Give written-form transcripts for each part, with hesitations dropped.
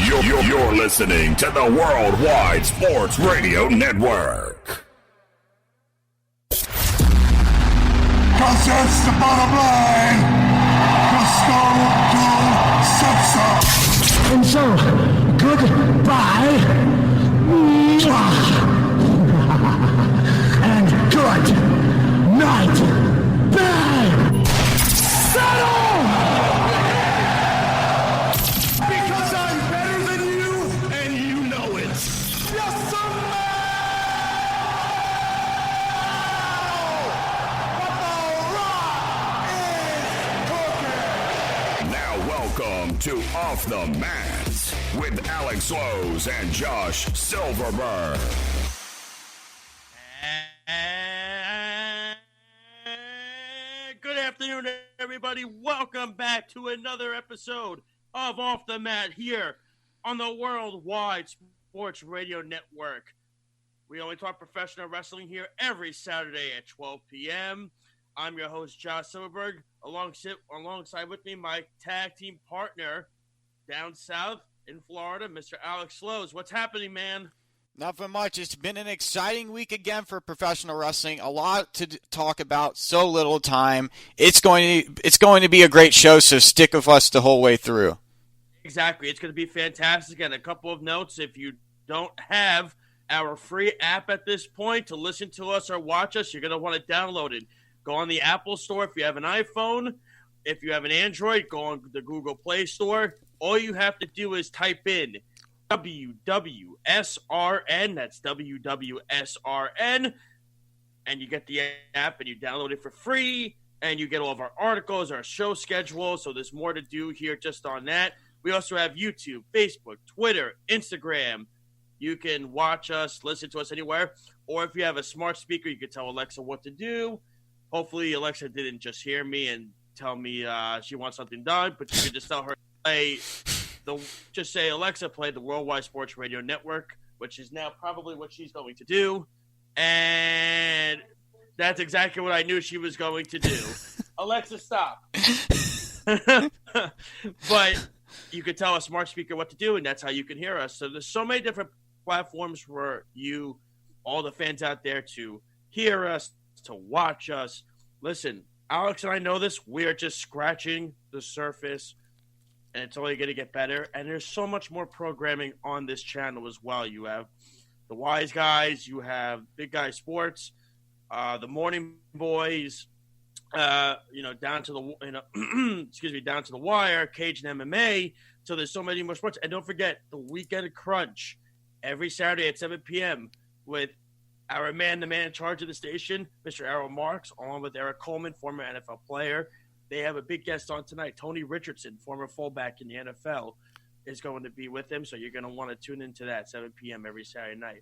You're listening to the Worldwide Sports Radio Network. Cause that's the bottom line. And so, goodbye. And good night. Bang! Settle! Because I'm better than you, and you know it. Yes, sir! Now welcome to Off the Mat with Alex Lowe's and Josh Silverberg. Good afternoon, everybody. Welcome back to another episode of Off the Mat here on the Worldwide Sports Radio Network. We only talk professional wrestling here every Saturday at 12 p.m. I'm your host, Josh Silverberg. Alongside with me, my tag team partner down south in Florida, Mr. Alex Lowe's. What's happening, man? Nothing much. It's been an exciting week again for professional wrestling. A lot to talk about, so little time. It's going to be a great show, so stick with us the whole way through. Exactly. It's going to be fantastic. And a couple of notes, if you don't have our free app at this point to listen to us or watch us, you're going to want to download it. Go on the Apple Store if you have an iPhone. If you have an Android, go on the Google Play Store. All you have to do is type in WWSRN, that's WWSRN, and you get the app and you download it for free, and you get all of our articles, our show schedule, so there's more to do here just on that. We also have YouTube, Facebook, Twitter, Instagram. You can watch us, listen to us anywhere, or if you have a smart speaker, you can tell Alexa what to do. Hopefully Alexa didn't just hear me and tell me she wants something done, but you can just tell her just say, Alexa, play the Worldwide Sports Radio Network, which is now probably what she's going to do. And that's exactly what I knew she was going to do. Alexa, stop. But you can tell a smart speaker what to do, and that's how you can hear us. So there's so many different platforms for you, all the fans out there, to hear us, to watch us. Listen, Alex and I know this. We are just scratching the surface, and it's only going to get better. And there's so much more programming on this channel as well. You have the Wise Guys, you have Big Guy Sports, the Morning Boys, down to the down to the Wire, Cage and MMA. So there's so many more sports. And don't forget the Weekend Crunch every Saturday at 7 p.m. with our man, the man in charge of the station, Mr. Errol Marks, along with Eric Coleman, former NFL player. They have a big guest on tonight. Tony Richardson, former fullback in the NFL, is going to be with them. So you're going to want to tune into that 7 p.m. every Saturday night.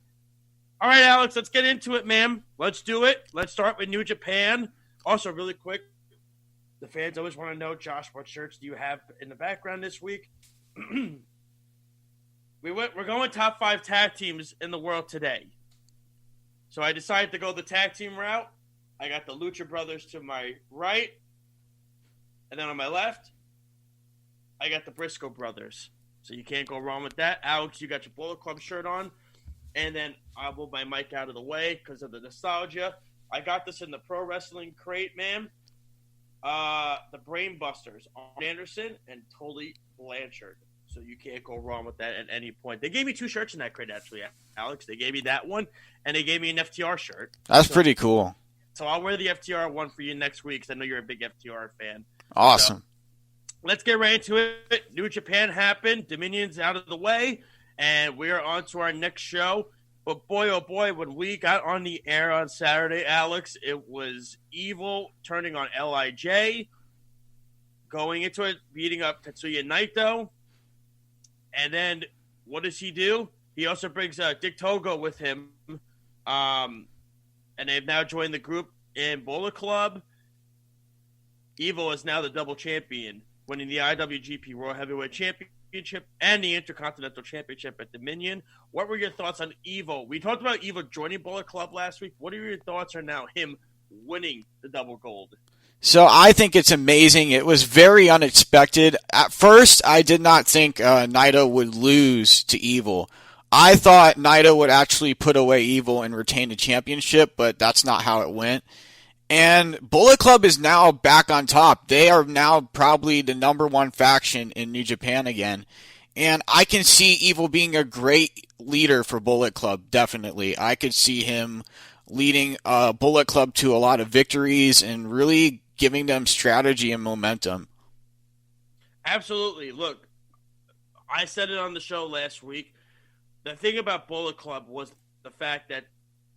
All right, Alex, let's get into it, man. Let's do it. Let's start with New Japan. Also, really quick, the fans always want to know, Josh, what shirts do you have in the background this week? We're going top 5 tag teams in the world today. So I decided to go the tag team route. I got the Lucha Brothers to my right. And then on my left, I got the Briscoe Brothers. So you can't go wrong with that. Alex, you got your Bullet Club shirt on. And then I'll move my mic out of the way because of the nostalgia. I got this in the Pro Wrestling crate, man. The Brain Busters, Arn Anderson and Tully Blanchard. So you can't go wrong with that at any point. They gave me 2 shirts in that crate, actually, Alex. They gave me that one, and they gave me an FTR shirt. That's pretty cool. So I'll wear the FTR one for you next week because I know you're a big FTR fan. Awesome. So, let's get right into it. New Japan happened. Dominion's out of the way, and we're on to our next show. But boy, oh boy, when we got on the air on Saturday, Alex, it was Evil turning on LIJ, going into it, beating up Tetsuya Naito. And then what does he do? He also brings Dick Togo with him. And they've now joined the group in Bullet Club. Evil is now the double champion, winning the IWGP World Heavyweight Championship and the Intercontinental Championship at Dominion. What were your thoughts on Evil? We talked about Evil joining Bullet Club last week. What are your thoughts on now him winning the double gold? So I think it's amazing. It was very unexpected. At first, I did not think Naito would lose to Evil. I thought Naito would actually put away Evil and retain the championship, but that's not how it went. And Bullet Club is now back on top. They are now probably the number one faction in New Japan again. And I can see Evil being a great leader for Bullet Club, definitely. I could see him leading Bullet Club to a lot of victories and really giving them strategy and momentum. Absolutely. Look, I said it on the show last week. The thing about Bullet Club was the fact that,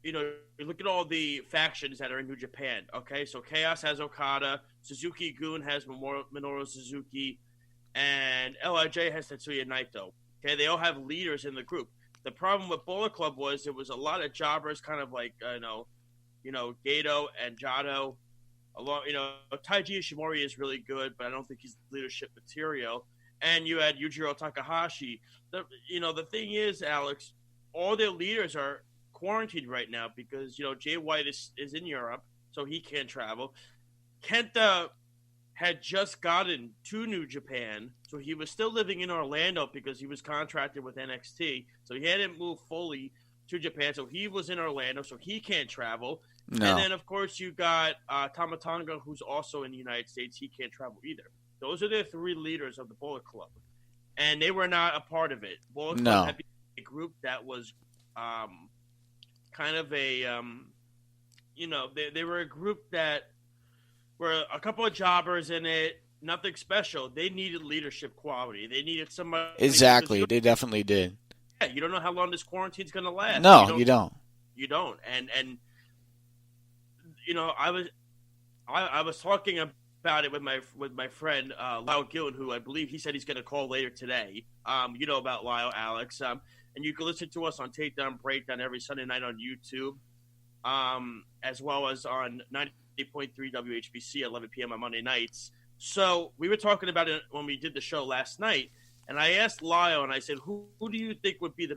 you look at all the factions that are in New Japan, okay? So Chaos has Okada, Suzuki-gun has Minoru Suzuki, and LIJ has Tetsuya Naito. Okay, they all have leaders in the group. The problem with Bullet Club was it was a lot of jobbers, kind of like, Gato and Jado. Taiji Ishimori is really good, but I don't think he's leadership material. And you had Yujiro Takahashi. The thing is, Alex, all their leaders are quarantined right now because, Jay White is in Europe, so he can't travel. Kenta had just gotten to New Japan, so he was still living in Orlando because he was contracted with NXT. So he hadn't moved fully to Japan, so he was in Orlando, so he can't travel. No. And then, of course, you got Tama Tonga, who's also in the United States. He can't travel either. Those are the three leaders of the Bullet Club, and they were not a part of it. Bullet Club had a group that was kind of a, they were a group that were a couple of jobbers in it, nothing special. They needed leadership quality. They needed somebody. Exactly, they definitely did. Yeah, you don't know how long this quarantine's going to last. No, you don't. You don't, and I was talking about it with my friend Lyle Gillen, who I believe he said he's going to call later today. You know about Lyle, Alex, and you can listen to us on Takedown Breakdown every Sunday night on YouTube, as well as on 90.3 WHBC at 11 p.m. on Monday nights. So we were talking about it when we did the show last night, and I asked Lyle, and I said, who do you think would be do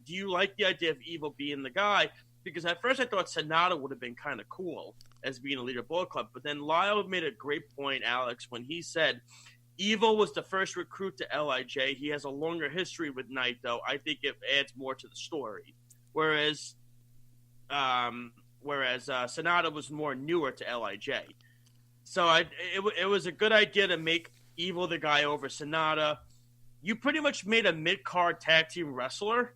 you like the idea of Evil being the guy? Because at first I thought Sonata would have been kind of cool as being a leader of Bullet Club. But then Lyle made a great point, Alex, when he said Evil was the first recruit to LIJ. He has a longer history with Naito. I think it adds more to the story. Whereas Sonata was more newer to LIJ. So it was a good idea to make Evil the guy over Sonata. You pretty much made a mid-card tag team wrestler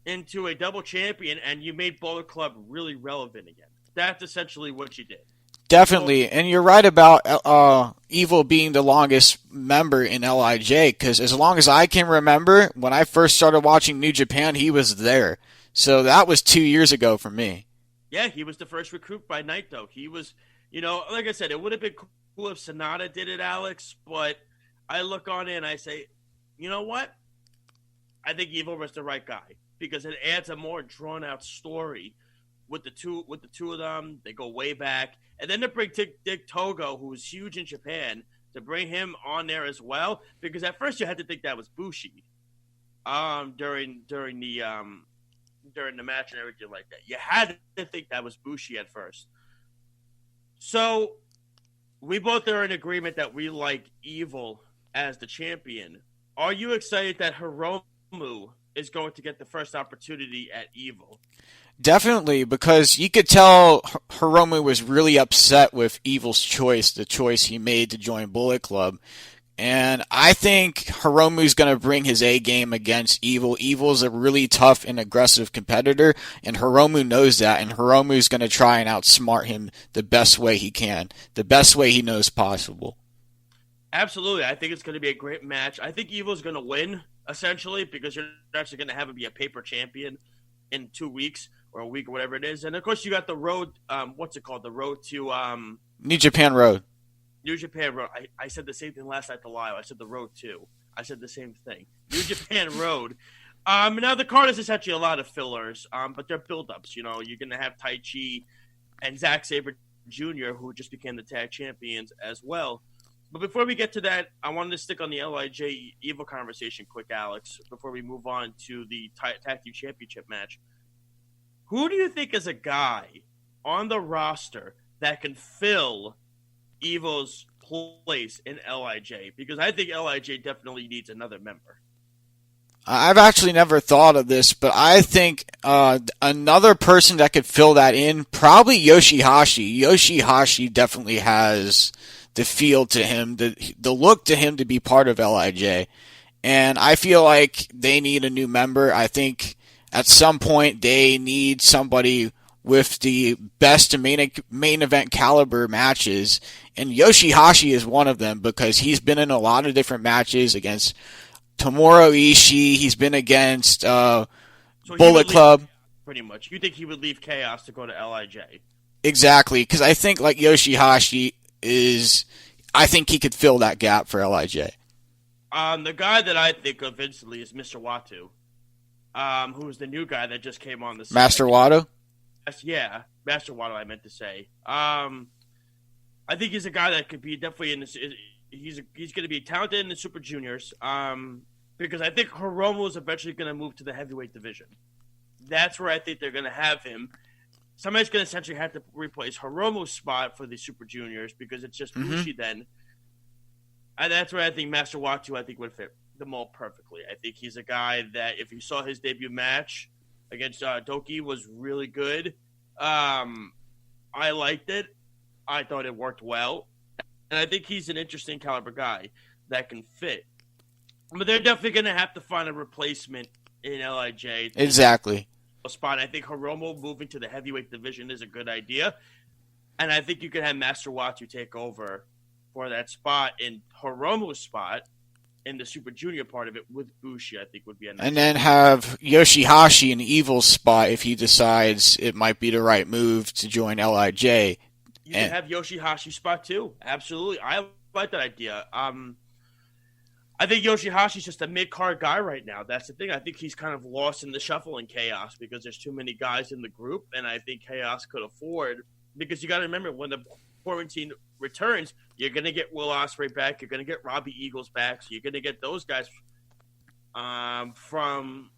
into a double champion, and you made Bullet Club really relevant again. That's essentially what you did. Definitely, and you're right about Evil being the longest member in LIJ, because as long as I can remember, when I first started watching New Japan, he was there. So that was 2 years ago for me. Yeah, he was the first recruit by Naito. He was, like I said, it would have been cool if Sonata did it, Alex, but I look on it and I say, you know what? I think Evil was the right guy because it adds a more drawn-out story with the two of them. They go way back. And then to bring Dick Togo, who was huge in Japan, to bring him on there as well, because at first you had to think that was Bushi during the match and everything like that. You had to think that was Bushi at first. So we both are in agreement that we like Evil as the champion. Are you excited that Hiromu is going to get the first opportunity at Evil? Definitely, because you could tell Hiromu was really upset with Evil's choice, the choice he made to join Bullet Club. And I think Hiromu's going to bring his A game against Evil. Evil's a really tough and aggressive competitor, and Hiromu knows that, and Hiromu's going to try and outsmart him the best way he can, the best way he knows possible. Absolutely. I think it's going to be a great match. I think Evil's going to win, essentially, because you're actually going to have him be a paper champion in 2 weeks or a week or whatever it is. And, of course, you got the road, the road to... New Japan Road. New Japan Road. I said the same thing last night to Lyle. I said the road too. I said the same thing. New Japan Road. Now the card is essentially a lot of fillers, but they're build-ups. You're going to have Tai Chi and Zack Sabre Jr., who just became the tag champions as well. But before we get to that, I wanted to stick on the LIJ Evil conversation quick, Alex, before we move on to the tag team championship match. Who do you think is a guy on the roster that can fill Evil's place in LIJ? Because I think LIJ definitely needs another member. I've actually never thought of this, but I think another person that could fill that in, probably Yoshihashi. Yoshihashi definitely has the feel to him, the look to him to be part of LIJ. And I feel like they need a new member. I think at some point they need somebody with the best main event caliber matches. And Yoshihashi is one of them because he's been in a lot of different matches against Tomohiro Ishii. He's been against Bullet Club. Pretty much. You think he would leave Chaos to go to LIJ? Exactly, because I think like Yoshihashi I think he could fill that gap for LIJ. The guy that I think of instantly is Mr. Watu, who's the new guy that just came on the side. Master Wato? Yeah, Master Wato, I meant to say. I think he's a guy that could be definitely in this. He's going to be talented in the Super Juniors. Because I think Hiromu is eventually going to move to the heavyweight division. That's where I think they're going to have him. Somebody's going to essentially have to replace Hiromu's spot for the Super Juniors because it's just Bushi then. And that's where I think Master Watu would fit the mold perfectly. I think he's a guy that if you saw his debut match against Doki was really good. I liked it. I thought it worked well. And I think he's an interesting caliber guy that can fit. But they're definitely going to have to find a replacement in LIJ. Exactly. Spot. I think Hiromu moving to the heavyweight division is a good idea. And I think you could have Master Watu take over for that spot in Hiromu's spot in the Super Junior part of it with Bushi, I think would be a nice. And then have Yoshihashi in Evil's spot if he decides it might be the right move to join LIJ. You can have Yoshihashi spot too. Absolutely. I like that idea. I think Yoshihashi's just a mid-card guy right now. That's the thing. I think he's kind of lost in the shuffle in Chaos because there's too many guys in the group, and I think Chaos could afford because you got to remember when the quarantine returns, you're going to get Will Ospreay back, you're going to get Robbie Eagles back, so you're going to get those guys from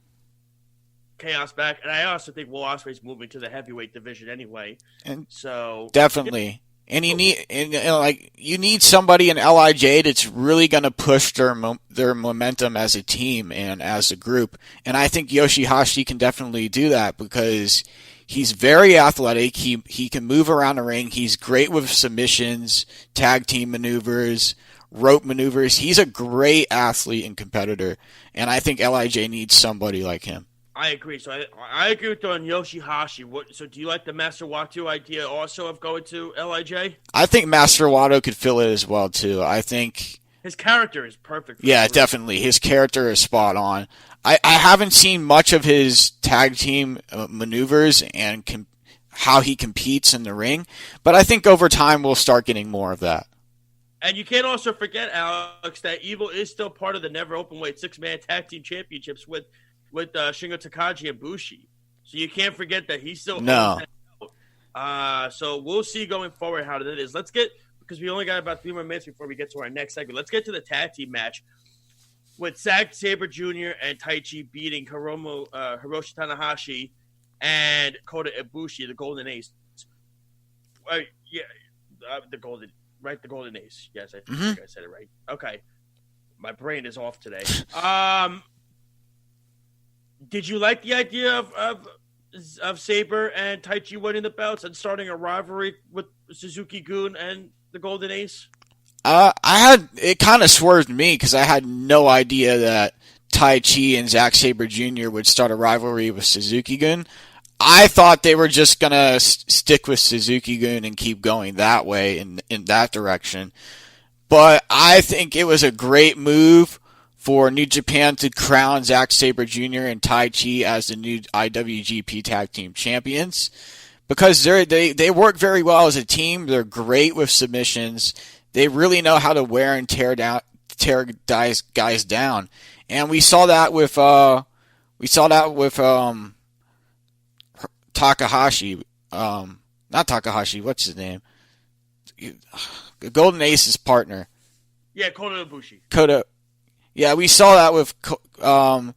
Chaos back, and I also think Will Ospreay's moving to the heavyweight division anyway. And so definitely. And you need somebody in LIJ that's really going to push their momentum as a team and as a group. And I think Yoshihashi can definitely do that because he's very athletic. He can move around the ring. He's great with submissions, tag team maneuvers, rope maneuvers. He's a great athlete and competitor. And I think LIJ needs somebody like him. I agree. So I agree with you on Yoshihashi. So do you like the Master Watu idea also of going to LIJ? I think Master Wato could fill it as well, too. I think his character is perfect. Yeah, definitely. His character is spot on. I haven't seen much of his tag team maneuvers and how he competes in the ring, but I think over time we'll start getting more of that. And you can't also forget, Alex, that Evil is still part of the Never Openweight 6-man tag team championships with Shingo Takagi and Bushi. So you can't forget that he's still so we'll see going forward how that is. Let's get, because we only got about 3 more minutes before we get to our next segment. Let's get to the tag team match with Zack Sabre Jr. and Taichi beating Hiroshi Tanahashi and Kota Ibushi, the Golden Ace. The Golden Ace. Yes, I think I said it right. Okay. My brain is off today. Did you like the idea of Sabre and Taichi winning the belts and starting a rivalry with Suzuki-gun and the Golden Ace? It kind of swerved me because I had no idea that Taichi and Zack Sabre Jr. would start a rivalry with Suzuki-gun. I thought they were just going to stick with Suzuki-gun and keep going that way in that direction. But I think it was a great move for New Japan to crown Zack Sabre Jr. and Taichi as the new IWGP Tag Team Champions because they work very well as a team. They're great with submissions. They really know how to wear and tear guys down, and we saw that with Takahashi. Not Takahashi. What's his name? Golden Ace's partner. Yeah, Kota Ibushi. Yeah, we saw that with Kota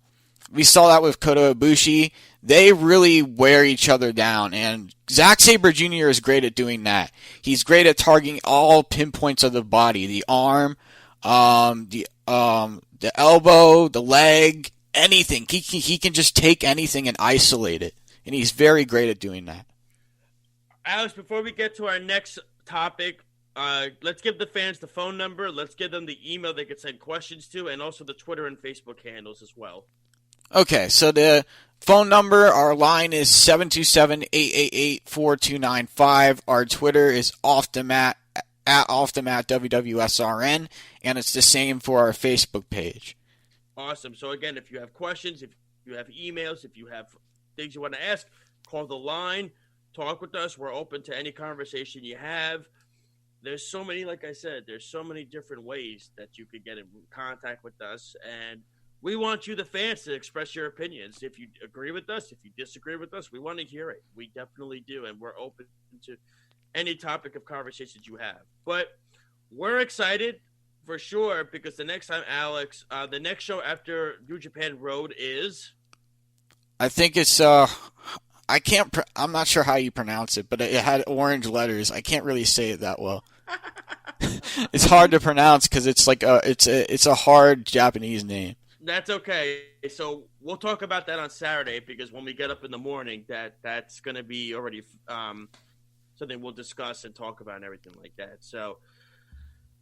Ibushi. they really wear each other down. And Zack Sabre Jr. is great at doing that. He's great at targeting all pinpoints of the body, the arm, the elbow, the leg, anything. He can just take anything and isolate it. And he's very great at doing that. Alex, before we get to our next topic, let's give the fans the phone number. Let's give them the email they can send questions to, and also the Twitter and Facebook handles as well. Okay, so the phone number, our line is 727-888-4295. Our Twitter is off the mat, at off the mat WWSRN, and it's the same for our Facebook page. Awesome. So again, if you have questions, if you have emails, if you have things you want to ask, call the line, talk with us. We're open to any conversation you have. There's so many, like I said, there's so many different ways that you could get in contact with us, and we want you, the fans, to express your opinions. If you agree with us, if you disagree with us, we want to hear it. We definitely do, and we're open to any topic of conversations you have. But we're excited for sure, because the next time, Alex, the next show after New Japan Road is... I think it's I'm not sure how you pronounce it, but it had orange letters. I can't really say it that well. It's hard to pronounce because it's like it's a hard Japanese name. That's okay. So we'll talk about that on Saturday, because when we get up in the morning, that's going to be already something we'll discuss and talk about and everything like that. So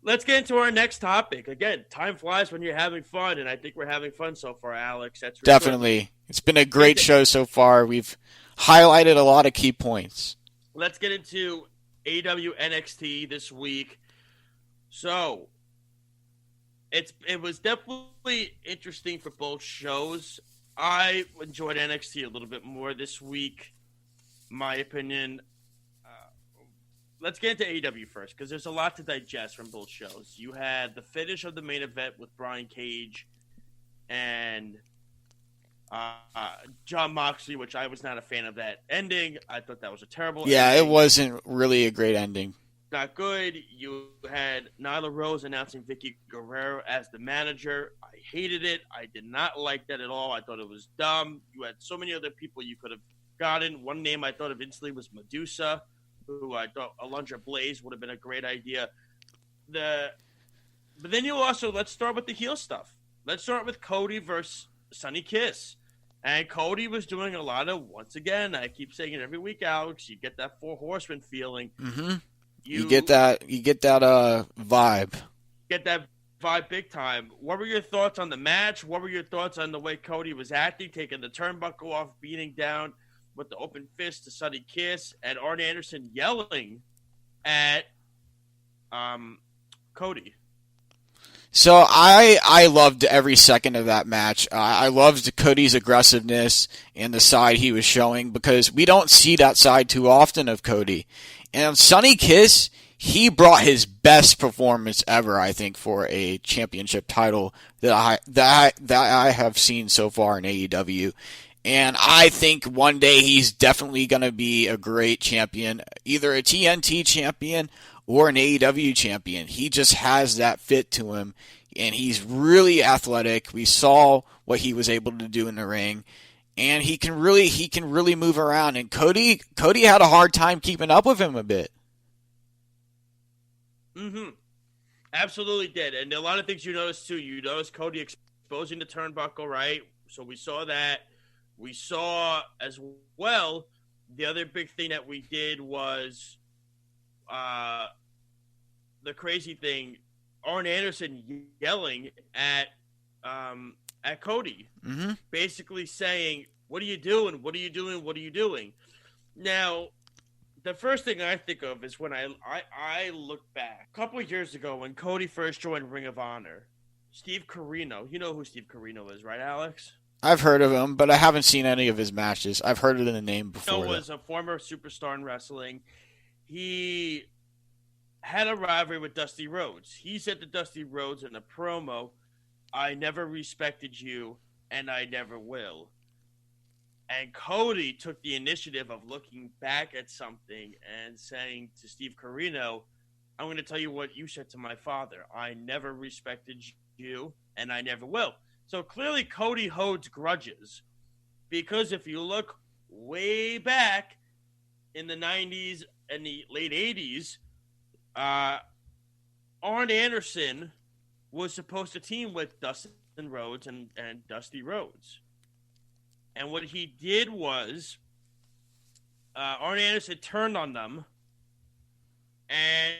let's get into our next topic. Again, time flies when you're having fun, and I think we're having fun so far, Alex. That's definitely. Sure. It's been a great show so far. We've highlighted a lot of key points. Let's get into AEW NXT this week. So it was definitely interesting for both shows. I enjoyed NXT a little bit more this week, my opinion. Let's get into AEW first, because there's a lot to digest from both shows. You had the finish of the main event with Brian Cage and Jon Moxley, which I was not a fan of that ending. I thought that was a terrible ending. It wasn't really a great ending. Not good. You had Nyla Rose announcing Vicky Guerrero as the manager. I hated it. I did not like that at all. I thought it was dumb. You had so many other people you could have gotten. One name I thought of instantly was Medusa, who I thought Alundra Blaze would have been a great idea. But then let's start with the heel stuff. Let's start with Cody versus Sonny Kiss. And Cody was doing a lot of, once again, I keep saying it every week, Alex, you get that Four Horsemen feeling. Mm-hmm. You get that vibe. Get that vibe big time. What were your thoughts on the match? What were your thoughts on the way Cody was acting, taking the turnbuckle off, beating down with the open fist to Sonny Kiss, and Arn Anderson yelling at Cody? So I loved every second of that match. I loved Cody's aggressiveness and the side he was showing, because we don't see that side too often of Cody. And Sonny Kiss, he brought his best performance ever, I think, for a championship title that I have seen so far in AEW. And I think one day he's definitely going to be a great champion, either a TNT champion or an AEW champion. He just has that fit to him, and he's really athletic. We saw what he was able to do in the ring, and he can really move around. And Cody had a hard time keeping up with him a bit. Mm-hmm. Absolutely did. And a lot of things you noticed too. You noticed Cody exposing the turnbuckle, right? So we saw that. We saw as well, the other big thing that we did was the crazy thing, Arn Anderson yelling at Cody, mm-hmm. basically saying, "What are you doing? What are you doing? What are you doing?" Now, the first thing I think of is when I look back a couple of years ago when Cody first joined Ring of Honor. Steve Corino, you know who Steve Corino is, right, Alex? I've heard of him, but I haven't seen any of his matches. I've heard of the name before. He was a former superstar in wrestling. He had a rivalry with Dusty Rhodes. He said to Dusty Rhodes in a promo, "I never respected you, and I never will." And Cody took the initiative of looking back at something and saying to Steve Corino, "I'm going to tell you what you said to my father. I never respected you, and I never will." So clearly Cody holds grudges Because if you look way back in the 90s and the late 80s, Arn Anderson was supposed to team with Dustin Rhodes and Dusty Rhodes. And what he did was Arn Anderson turned on them and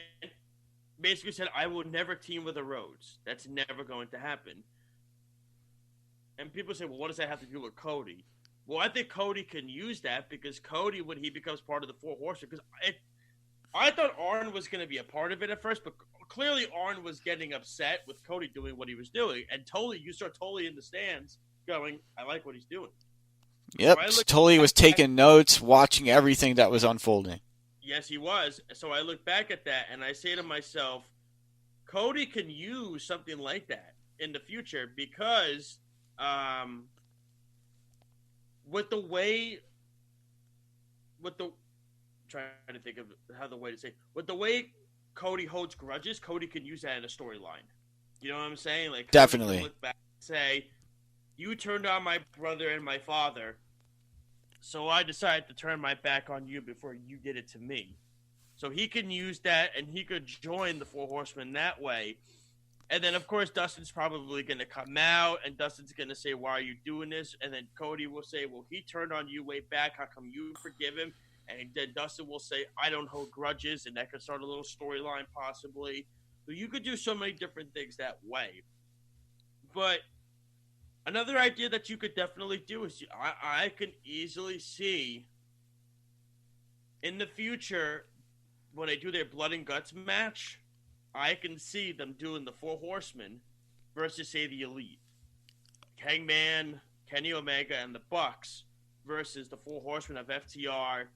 basically said, I will never team with the Rhodes. That's never going to happen. And people say, well, what does that have to do with Cody? Well, I think Cody can use that because Cody, when he becomes part of the Four Horsemen, because I thought Arn was going to be a part of it at first, but clearly Arn was getting upset with Cody doing what he was doing. And you saw Tully in the stands going, I like what he's doing. Yep, Tully was taking notes, watching everything that was unfolding. Yes, he was. So I look back at that and I say to myself, Cody can use something like that in the future because with the way Cody holds grudges, Cody can use that in a storyline. You know what I'm saying? Like, definitely. Cody can look back and say, you turned on my brother and my father, so I decided to turn my back on you before you did it to me. So he can use that, and he could join the Four Horsemen that way. And then, of course, Dustin's probably going to come out, and Dustin's going to say, why are you doing this? And then Cody will say, well, he turned on you way back. How come you forgive him? And then Dustin will say, I don't hold grudges, and that could start a little storyline possibly. So you could do so many different things that way. But another idea that you could definitely do is I can easily see in the future when they do their Blood and Guts match, I can see them doing the Four Horsemen versus, say, the Elite. Hangman, Kenny Omega, and the Bucks versus the Four Horsemen of FTR,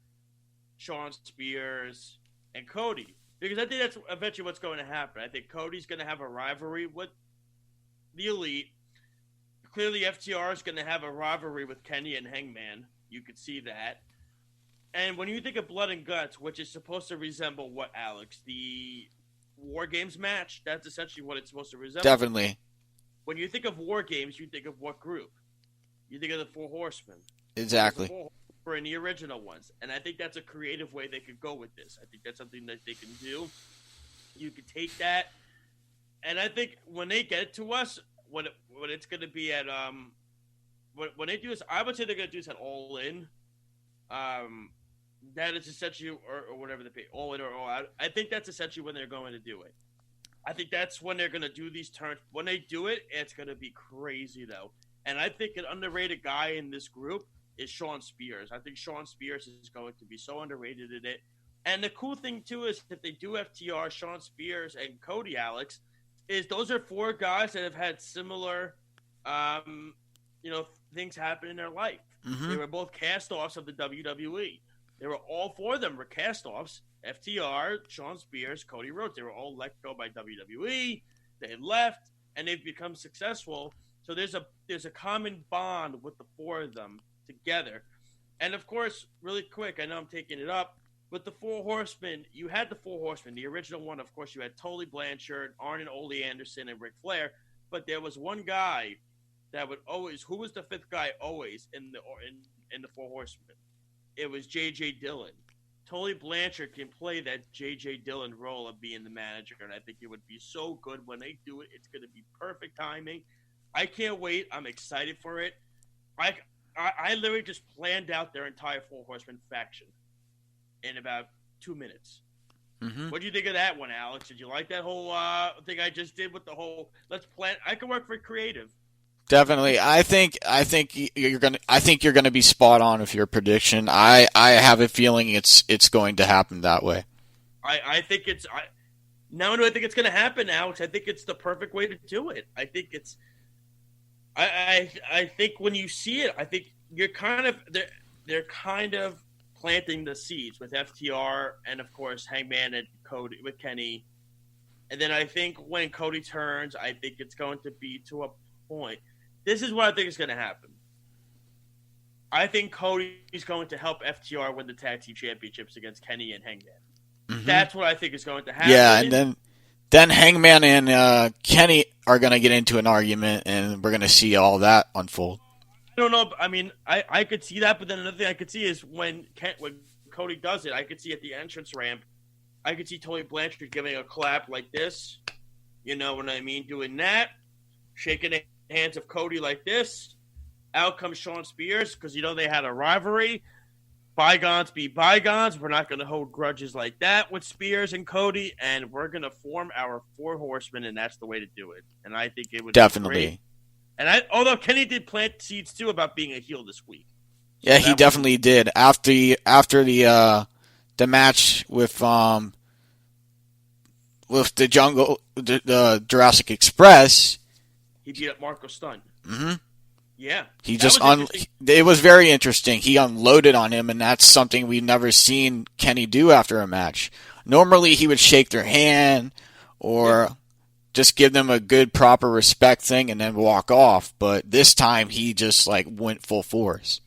Shawn Spears, and Cody. Because I think that's eventually what's going to happen. I think Cody's going to have a rivalry with the Elite. Clearly, FTR is going to have a rivalry with Kenny and Hangman. You could see that. And when you think of Blood and Guts, which is supposed to resemble what, Alex? The War Games match? That's essentially what it's supposed to resemble. Definitely. When you think of War Games, you think of what group? You think of the Four Horsemen. Exactly. For the original ones. And I think that's a creative way they could go with this. I think that's something that they can do. You could take that. And I think when they get it to us, when it's going to be at when they do this, I would say they're going to do this at All In. That is essentially, or whatever they pay, All In or All Out. I think that's essentially when they're going to do it. I think that's when they're going to do these turns. When they do it, it's going to be crazy though. And I think an underrated guy in this group is Shawn Spears. I think Shawn Spears is going to be so underrated in it. And the cool thing too is if they do FTR, Shawn Spears and Cody, Alex, is those are four guys that have had similar, things happen in their life. Mm-hmm. They were both cast-offs of the WWE. They were all four of them were cast-offs. FTR, Shawn Spears, Cody Rhodes. They were all let go by WWE. They left, and they've become successful. So there's a common bond with the four of them together. And, of course, really quick, I know I'm taking it up, with the Four Horsemen, you had the Four Horsemen. The original one, of course, you had Tully Blanchard, Arn and Ole Anderson, and Ric Flair. But there was one guy that would always – who was the fifth guy always in the Four Horsemen? It was J.J. Dillon. Tully Blanchard can play that J.J. Dillon role of being the manager, and I think it would be so good when they do it. It's going to be perfect timing. I can't wait. I'm excited for it. I literally just planned out their entire Four Horsemen faction in about 2 minutes. Mm-hmm. What do you think of that one, Alex? Did you like that whole thing I just did with the whole let's plan? I can work for creative. Definitely. I think you're gonna be spot on with your prediction. I have a feeling it's going to happen that way. I think it's now do I think it's going to happen, Alex? I think it's the perfect way to do it. I think it's I think when you see it, I think you're kind of they're kind of planting the seeds with FTR and of course Hangman and Cody with Kenny. And then I think when Cody turns, I think it's going to be to a point. This is what I think is going to happen. I think Cody's going to help FTR win the tag team championships against Kenny and Hangman. Mm-hmm. That's what I think is going to happen. Yeah, and then Hangman and Kenny are going to get into an argument, and we're going to see all that unfold. don't know. I mean, I could see that, but then another thing I could see is when Cody does it, I could see at the entrance ramp, I could see Tony Blanchard giving a clap like this. You know what I mean? Doing that, shaking the hands of Cody like this. Out comes Shawn Spears because, they had a rivalry. Bygones be bygones. We're not going to hold grudges like that with Spears and Cody, and we're going to form our 4 horsemen, and that's the way to do it. And I think it would Definitely. be great. And although Kenny did plant seeds too about being a heel this week. Yeah, he definitely did. After the match with the Jurassic Express, he beat up Marco Stunt. Mm-hmm. Yeah, it was very interesting. He unloaded on him, and that's something we've never seen Kenny do after a match. Normally, he would shake their hand or just give them a good, proper respect thing and then walk off. But this time, he just went full force.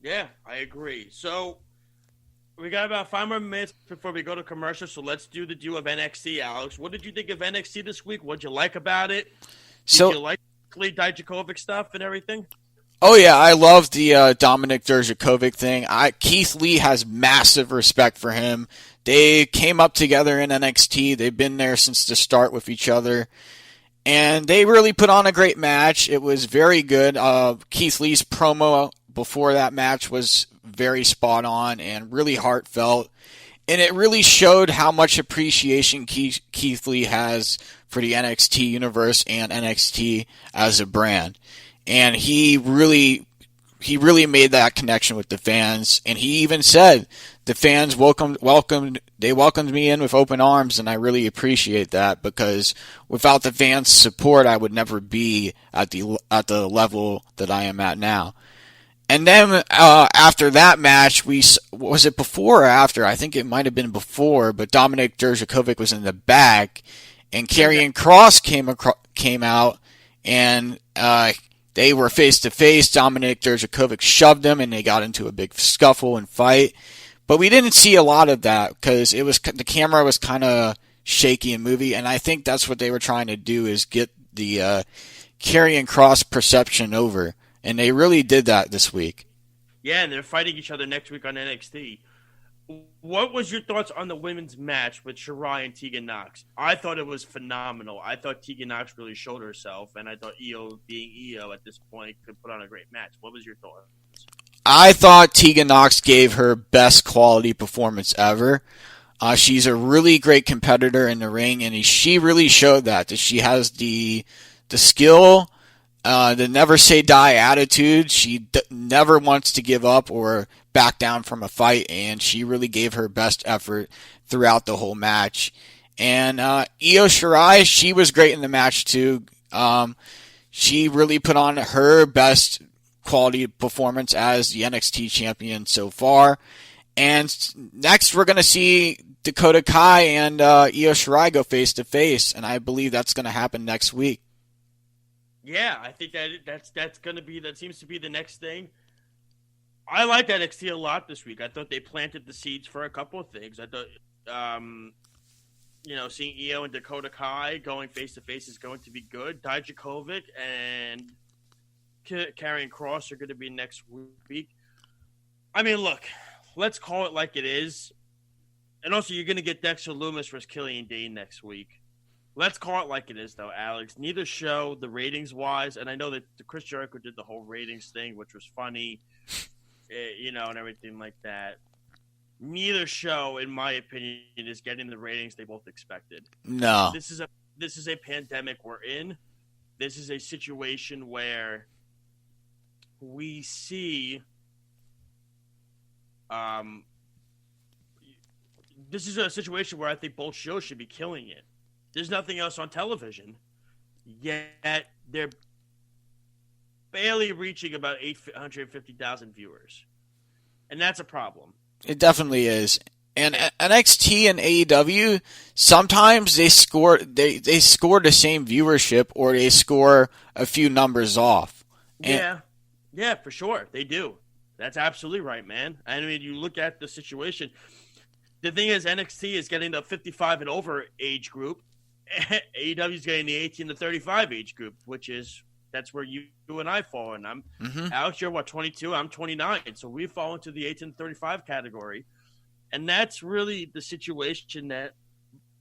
Yeah, I agree. So we got about 5 more minutes before we go to commercial. So let's do the duo of NXT, Alex. What did you think of NXT this week? What'd you like about it? Did you like Dijakovic stuff and everything? Oh yeah, I love the Dominic Dijakovic thing. Keith Lee has massive respect for him. They came up together in NXT. They've been there since the start with each other, and they really put on a great match. It was very good. Keith Lee's promo before that match was very spot on and really heartfelt, and it really showed how much appreciation Keith Lee has for the NXT universe and NXT as a brand. And he really made that connection with the fans. And he even said the fans welcomed me in with open arms, and I really appreciate that, because without the fans' support, I would never be at the level that I am at now. And then after that match, was it before or after? I think it might have been before, but Dominic Dijakovic was in the back, and Karrion Kross came out, and they were face to face. Dominic Dijakovic shoved him, and they got into a big scuffle and fight. But we didn't see a lot of that because the camera was kind of shaky and movie, and I think that's what they were trying to do, is get the Karrion Kross perception over, and they really did that this week. Yeah, and they're fighting each other next week on NXT. What was your thoughts on the women's match with Shirai and Tegan Nox? I thought it was phenomenal. I thought Tegan Nox really showed herself, and I thought Io, being Io at this point, could put on a great match. What was your thought? I thought Tegan Nox gave her best quality performance ever. She's a really great competitor in the ring, and she really showed that she has the skill, the never say die attitude. She never wants to give up or back down from a fight, and she really gave her best effort throughout the whole match. And Io Shirai, she was great in the match too. She really put on her best quality performance as the NXT champion so far. And next we're going to see Dakota Kai and Io Shirai go face to face, and I believe that's going to happen next week. Yeah, I think that's going to be, that seems to be the next thing. I liked NXT a lot this week. I thought they planted the seeds for a couple of things. I thought, seeing Io and Dakota Kai going face to face is going to be good. Dijakovic and Karrion Kross are going to be next week. I mean, look, let's call it like it is. And also, you're going to get Dexter Lumis versus Killian Dane next week. Let's call it like it is, though, Alex. Neither show, the ratings-wise, and I know that Chris Jericho did the whole ratings thing, which was funny, and everything like that. Neither show, in my opinion, is getting the ratings they both expected. No. This is a pandemic we're in. This is a situation where we see this is a situation where I think both shows should be killing it. There's nothing else on television, yet they're barely reaching about 850,000 viewers. And that's a problem. It definitely is. And NXT and AEW, sometimes they score the same viewership, or they score a few numbers off. Yeah, for sure. They do. That's absolutely right, man. I mean, you look at the situation. The thing is, NXT is getting the 55 and over age group. AEW is getting the 18 to 35 age group, which is That's where you and I fall in. Alex, you're what, 22? I'm 29. So we fall into the 18 to 35 category. And that's really the situation that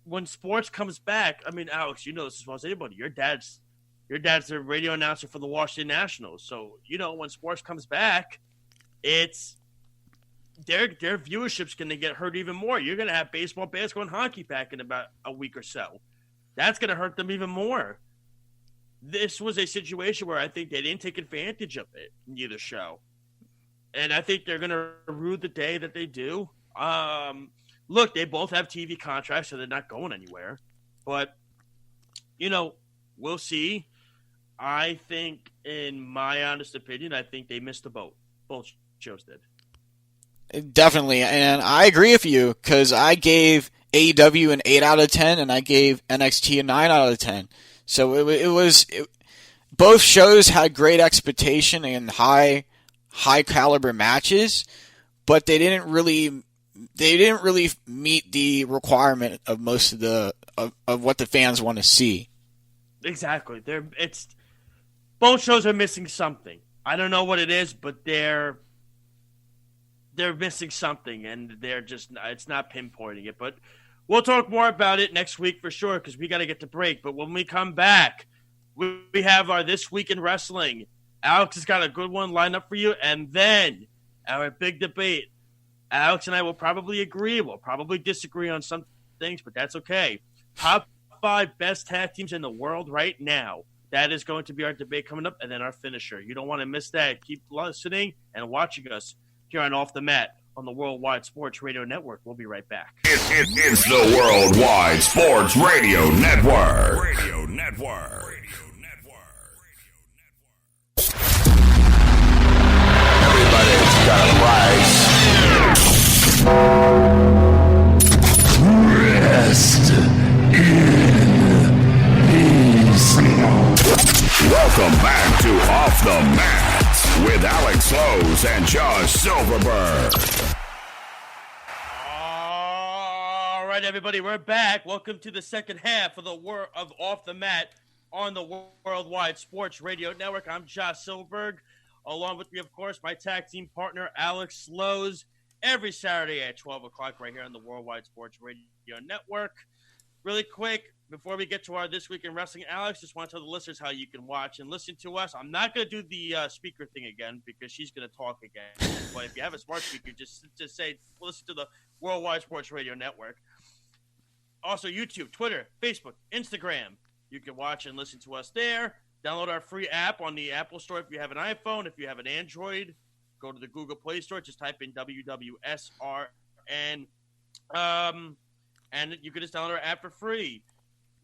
when sports comes back, I mean, Alex, you know this as well as anybody. Your dad's the radio announcer for the Washington Nationals. So, you know, when sports comes back, it's their viewership's going to get hurt even more. You're going to have baseball, basketball, and hockey back in about a week or so. That's going to hurt them even more. This was a situation where I think they didn't take advantage of it in either show. And I think they're going to rue the day that they do. Look, they both have TV contracts, so they're not going anywhere. But, you know, we'll see. I think, in my honest opinion, I think they missed the boat. Both shows did. Definitely. And I agree with you because I gave AEW an 8 out of 10 and I gave NXT a 9 out of 10. So both shows had great expectation and high caliber matches, but they didn't really meet the requirement of most of what the fans want to see. Exactly. Both shows are missing something. I don't know what it is, but they're missing something, and it's not pinpointing it. But we'll talk more about it next week for sure because we got to get to break. But when we come back, we have our This Week in Wrestling. Alex has got a good one lined up for you, and then our big debate. Alex and I will probably agree. We'll probably disagree on some things, but that's okay. Top 5 best tag teams in the world right now. That is going to be our debate coming up, and then our finisher. You don't want to miss that. Keep listening and watching us here on Off the Mat on the Worldwide Sports Radio Network. We'll be right back. It's the Worldwide Sports Radio Network. Everybody's got a price. Rest in peace. Welcome back to Off the Mat with Alex Lowe's and Josh Silverberg. All right, everybody, we're back. Welcome to the second half of of Off the Mat on the Worldwide Sports Radio Network. I'm Josh Silverberg. Along with me, of course, my tag team partner, Alex Lowe's, every Saturday at 12 o'clock right here on the Worldwide Sports Radio Network. Really quick, before we get to our This Week in Wrestling, Alex, just want to tell the listeners how you can watch and listen to us. I'm not going to do the speaker thing again because she's going to talk again. But if you have a smart speaker, just say, listen to the Worldwide Sports Radio Network. Also, YouTube, Twitter, Facebook, Instagram. You can watch and listen to us there. Download our free app on the Apple Store if you have an iPhone. If you have an Android, go to the Google Play Store. Just type in WWSRN. And you can just download our app for free.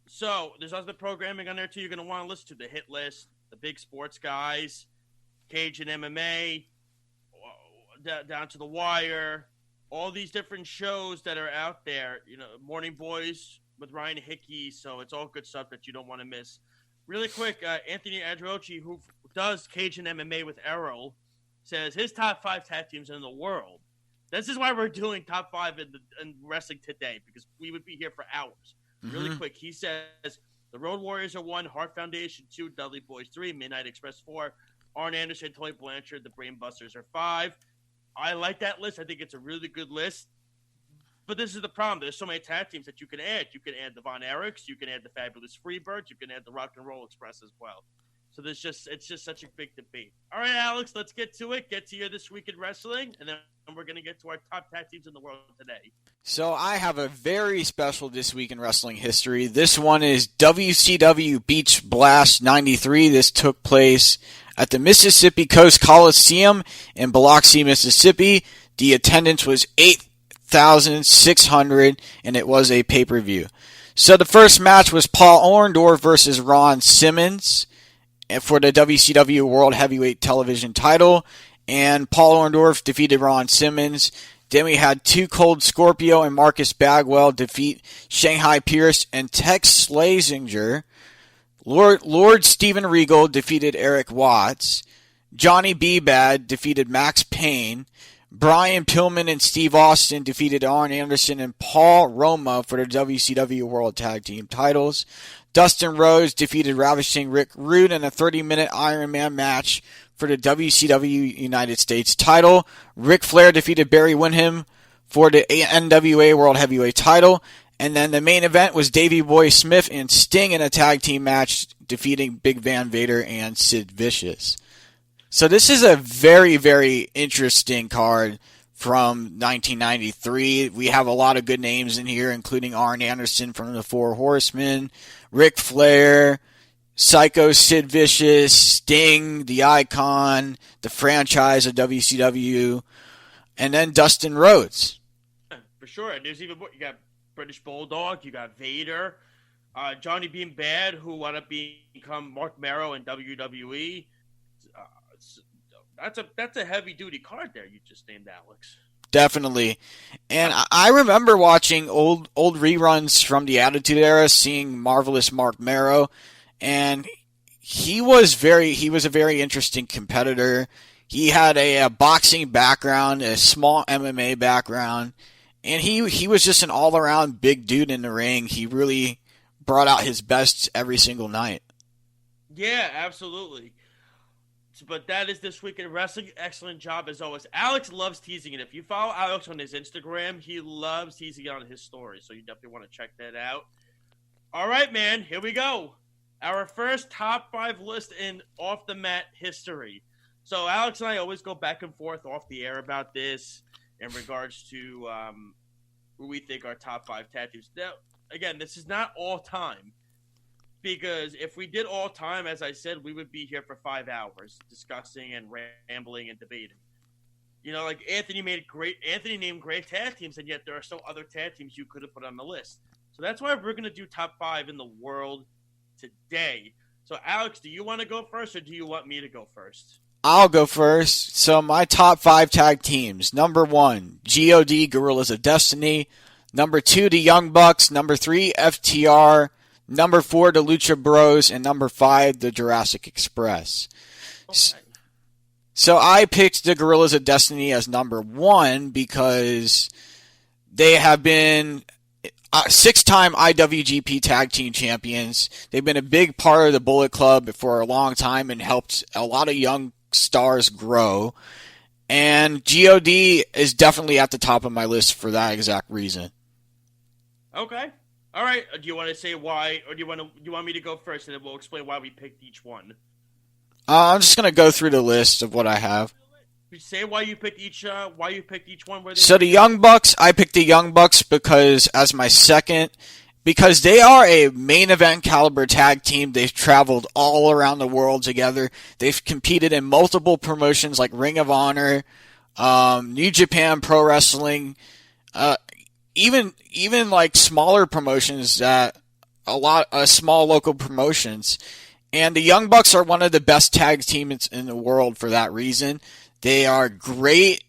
So there's other programming on there, too. You're going to want to listen to the Hit List, the Big Sports Guys, Cage and MMA, Down to the Wire, all these different shows that are out there. You know, Morning Boys with Ryan Hickey. So it's all good stuff that you don't want to miss. Really quick, Anthony Adriochi, who does Cage and MMA with Errol, says his top 5 tag teams in the world. This is why we're doing top 5 in wrestling today, because we would be here for hours. Really quick, he says the Road Warriors are 1, Hart Foundation 2, Dudley Boys 3, Midnight Express 4, Arn Anderson, Tully Blanchard, the Brain Busters are 5. I like that list. I think it's a really good list. But this is the problem. There's so many tag teams that you can add. You can add the Von Erichs. You can add the Fabulous Freebirds. You can add the Rock and Roll Express as well. So it's just such a big debate. All right, Alex, let's get to it. Get to your This Week in Wrestling, and then we're going to get to our top tag teams in the world today. So I have a very special This Week in Wrestling history. This one is WCW Beach Blast 93. This took place at the Mississippi Coast Coliseum in Biloxi, Mississippi. The attendance was 8,600, and it was a pay-per-view. So the first match was Paul Orndorff versus Ron Simmons for the WCW World Heavyweight Television title, and Paul Orndorff defeated Ron Simmons. Then we had Too Cold Scorpio and Marcus Bagwell defeat Shanghai Pierce and Tex Slazenger. Lord Steven Regal defeated Eric Watts. Johnny B. Bad defeated Max Payne. Brian Pillman and Steve Austin defeated Arn Anderson and Paul Roma for the WCW World Tag Team titles. Dustin Rhodes defeated Ravishing Rick Rude in a 30-minute Iron Man match for the WCW United States title. Ric Flair defeated Barry Windham for the NWA World Heavyweight title. And then the main event was Davey Boy Smith and Sting in a tag team match, defeating Big Van Vader and Sid Vicious. So this is a very, very interesting card from 1993. We have a lot of good names in here, including Arn Anderson from the Four Horsemen, Ric Flair, Psycho Sid Vicious, Sting, the Icon, the franchise of WCW, and then Dustin Rhodes. For sure. And there's even more. You got British Bulldog, you got Vader, Johnny Bean Bad, who wound up become Mark Marrow in WWE. That's a heavy duty card there you just named, Alex. Definitely. And I remember watching old reruns from the Attitude Era, seeing Marvelous Mark Marrow, and he was a very interesting competitor. He had a boxing background, a small MMA background, and he was just an all-around big dude in the ring. He really brought out his best every single night. Yeah, absolutely. But that is This Week in Wrestling. Excellent job as always. Alex loves teasing it. If you follow Alex on his Instagram, he loves teasing it on his stories. So you definitely want to check that out. All right, man. Here we go. Our first top 5 list in Off the Mat history. So Alex and I always go back and forth off the air about this in regards to who we think are top 5 tag teams. Now, again, this is not all time. Because if we did all time, as I said, we would be here for 5 hours discussing and rambling and debating. You know, like Anthony named great tag teams, and yet there are still other tag teams you could have put on the list. So that's why we're going to do top 5 in the world today. So Alex, do you want to go first, or do you want me to go first? I'll go first. So my top 5 tag teams. Number 1, GOD, Guerrillas of Destiny. Number 2, the Young Bucks. Number 3, FTR. Number 4, the Lucha Bros, and number 5, the Jurassic Express. Okay. So I picked the Guerrillas of Destiny as number 1 because they have been 6-time IWGP Tag Team Champions. They've been a big part of the Bullet Club for a long time and helped a lot of young stars grow. And GOD is definitely at the top of my list for that exact reason. Okay. All right. Do you want to say why, or do you want me to go first, and then we'll explain why we picked each one? I'm just gonna go through the list of what I have. Say why you picked each one. So the Young Bucks, I picked the Young Bucks because as my second, because they are a main event caliber tag team. They've traveled all around the world together. They've competed in multiple promotions like Ring of Honor, New Japan Pro Wrestling. Even like smaller promotions that small local promotions. And the Young Bucks are one of the best tag teams in the world for that reason. They are great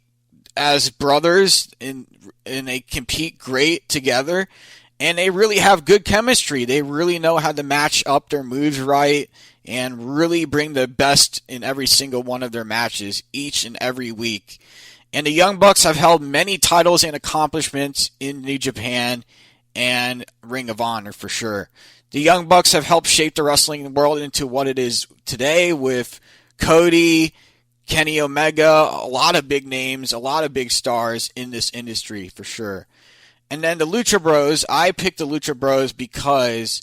as brothers and they compete great together. And they really have good chemistry. They really know how to match up their moves right and really bring the best in every single one of their matches each and every week. And the Young Bucks have held many titles and accomplishments in New Japan and Ring of Honor for sure. The Young Bucks have helped shape the wrestling world into what it is today with Cody, Kenny Omega, a lot of big names, a lot of big stars in this industry for sure. And then the Lucha Bros, I picked the Lucha Bros because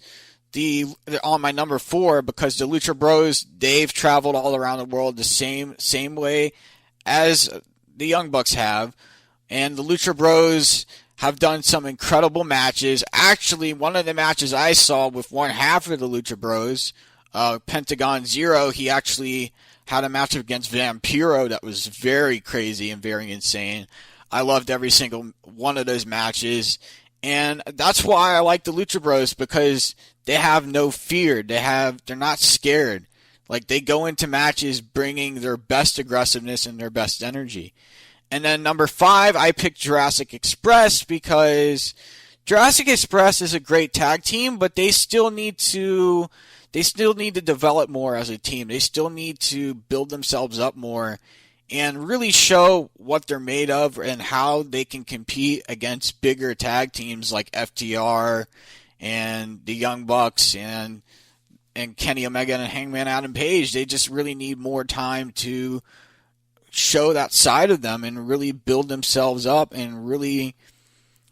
they're on my number 4 because the Lucha Bros, they've traveled all around the world the same way as the Young Bucks have, and the Lucha Bros have done some incredible matches. Actually, one of the matches I saw with one half of the Lucha Bros, Pentagon Zero, he actually had a match against Vampiro that was very crazy and very insane. I loved every single one of those matches, and that's why I like the Lucha Bros, because they have no fear. They're not scared. Like, they go into matches bringing their best aggressiveness and their best energy. And then number 5, I picked Jurassic Express because Jurassic Express is a great tag team, but they still need to develop more as a team. They still need to build themselves up more and really show what they're made of and how they can compete against bigger tag teams like FTR and the Young Bucks and Kenny Omega and Hangman Adam Page. They just really need more time to show that side of them and really build themselves up and really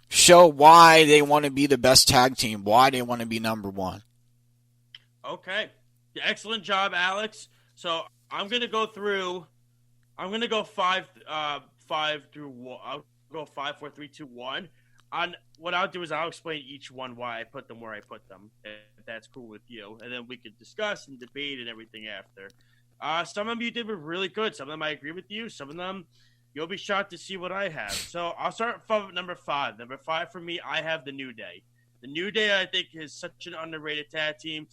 show why they want to be the best tag team, why they want to be number one. Okay. Excellent job, Alex. So I'm going to go through, I'm going to go five through one. I'll go 5, 4, 3, 2, 1. On what I'll do is I'll explain each one why I put them where I put them, if that's cool with you. And then we could discuss and debate and everything after. Some of them you did were really good. Some of them I agree with you. Some of them you'll be shocked to see what I have. So I'll start from number 5. Number 5 for me, I have the New Day. The New Day, I think, is such an underrated tag team.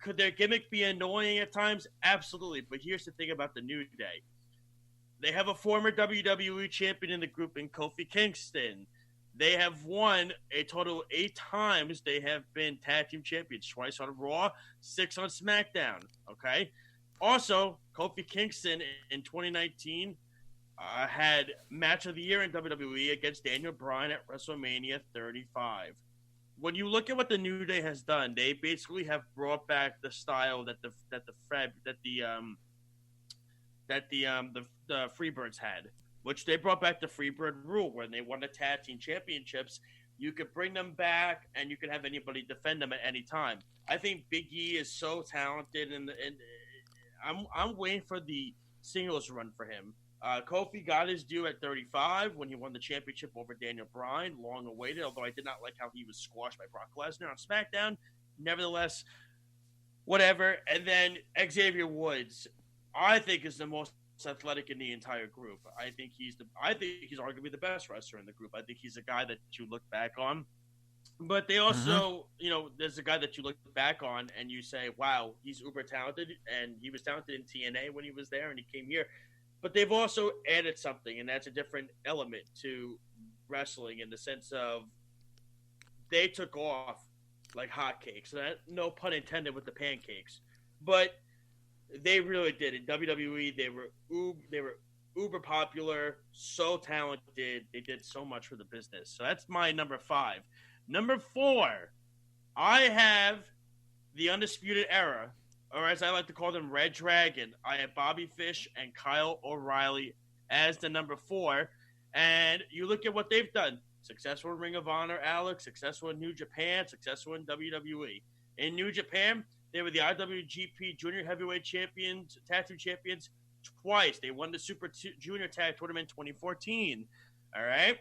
Could their gimmick be annoying at times? Absolutely. But here's the thing about the New Day. They have a former WWE champion in the group in Kofi Kingston. They have won a total of 8 times. They have been tag team champions, twice on Raw, 6 on SmackDown. Okay. Also, Kofi Kingston in 2019 had match of the year in WWE against Daniel Bryan at WrestleMania 35. When you look at what the New Day has done, they basically have brought back the style that the Freebirds had, which they brought back the Freebird rule when they won the tag team championships. You could bring them back, and you could have anybody defend them at any time. I think Big E is so talented, and I'm waiting for the singles run for him. Kofi got his due at 35 when he won the championship over Daniel Bryan, long awaited, although I did not like how he was squashed by Brock Lesnar on SmackDown. Nevertheless, whatever. And then Xavier Woods, I think, is the most athletic in the entire group. I think he's arguably the best wrestler in the group. I think he's a guy that you look back on. But they also, there's a guy that you look back on and you say, wow, he's uber talented, and he was talented in TNA when he was there and he came here. But they've also added something, and that's a different element to wrestling in the sense of they took off like hotcakes. No pun intended with the pancakes. But they really did. In WWE, they were uber popular, so talented. They did so much for the business. So that's my number 5. Number 4, I have the Undisputed Era, or as I like to call them, Red Dragon. I have Bobby Fish and Kyle O'Reilly as the number 4. And you look at what they've done. Successful in Ring of Honor, Alex. Successful in New Japan. Successful in WWE. In New Japan, they were the IWGP Junior Heavyweight Champions, Tag Team Champions twice. They won the Super Junior Tag Tournament in 2014. All right?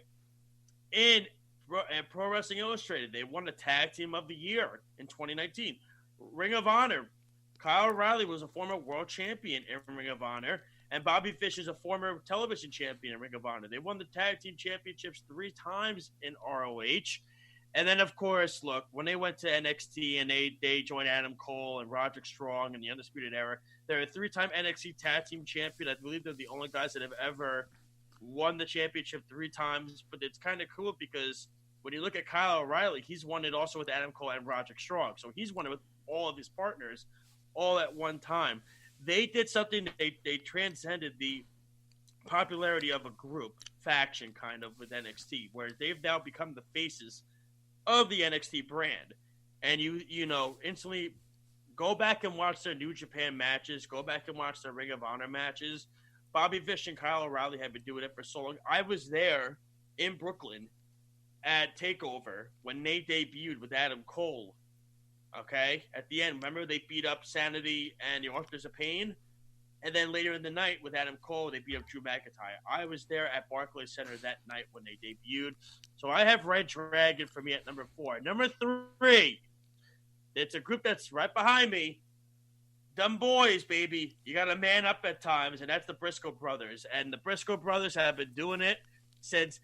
In Pro Wrestling Illustrated, they won the Tag Team of the Year in 2019. Ring of Honor, Kyle O'Reilly was a former world champion in Ring of Honor, and Bobby Fish is a former television champion in Ring of Honor. They won the Tag Team Championships 3 times in ROH. And then, of course, look, when they went to NXT and they joined Adam Cole and Roderick Strong and the Undisputed Era, they're a 3-time NXT Tag Team Champion. I believe they're the only guys that have ever won the championship 3 times. But it's kind of cool because when you look at Kyle O'Reilly, he's won it also with Adam Cole and Roderick Strong. So he's won it with all of his partners all at one time. They did something that they transcended the popularity of a group, faction kind of with NXT, where they've now become the faces of the NXT brand. And you instantly go back and watch their New Japan matches, go back and watch their Ring of Honor matches. Bobby Fish and Kyle O'Reilly have been doing it for so long. I was there in Brooklyn at TakeOver when they debuted with Adam Cole. Okay? At the end, remember they beat up Sanity and the Authors of Pain? And then later in the night with Adam Cole, they beat up Drew McIntyre. I was there at Barclays Center that night when they debuted. So I have Red Dragon for me at number 4. Number 3, it's a group that's right behind me. Dumb boys, baby. You got to man up at times, and that's the Briscoe brothers. And the Briscoe brothers have been doing it since.